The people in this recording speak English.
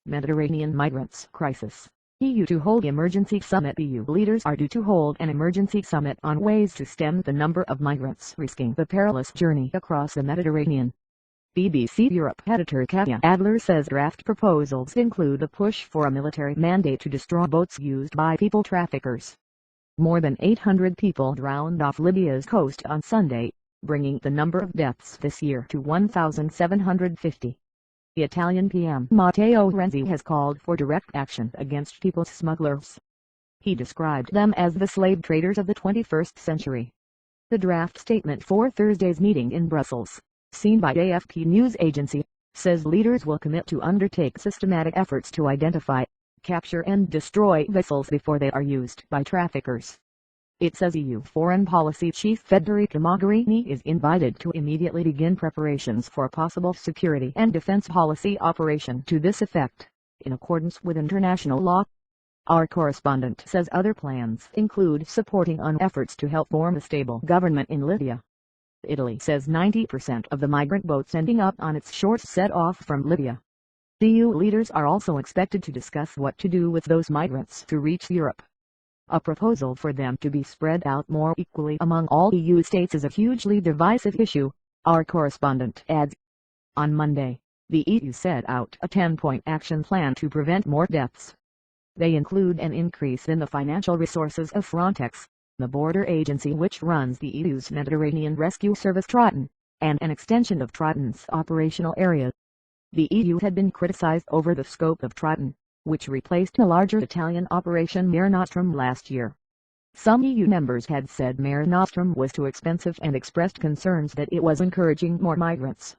Mediterranean migrants crisis. EU to hold emergency summit. EU leaders are due to hold an emergency summit on ways to stem the number of migrants risking the perilous journey across the Mediterranean. BBC Europe editor Katya Adler says draft proposals include a push for a military mandate to destroy boats used by people traffickers. More than 800 people drowned off Libya's coast on Sunday, bringing the number of deaths this year to 1,750. The Italian PM Matteo Renzi has called for direct action against people smugglers. He described them as the slave traders of the 21st century. The draft statement for Thursday's meeting in Brussels, seen by AFP news agency, says leaders will commit to undertake systematic efforts to identify, capture and destroy vessels before they are used by traffickers. It says EU Foreign Policy Chief Federica Mogherini is invited to immediately begin preparations for a possible security and defense policy operation to this effect, in accordance with international law. Our correspondent says other plans include supporting on efforts to help form a stable government in Libya. Italy says 90% of the migrant boats ending up on its shores set off from Libya. EU leaders are also expected to discuss what to do with those migrants to reach Europe. A proposal for them to be spread out more equally among all EU states is a hugely divisive issue, our correspondent adds. On Monday, the EU set out a 10-point action plan to prevent more deaths. They include an increase in the financial resources of Frontex, the border agency which runs the EU's Mediterranean Rescue Service Triton, and an extension of Triton's operational area. The EU had been criticized over the scope of Triton, which replaced a larger Italian Operation Mare Nostrum last year. Some EU members had said Mare Nostrum was too expensive and expressed concerns that it was encouraging more migrants.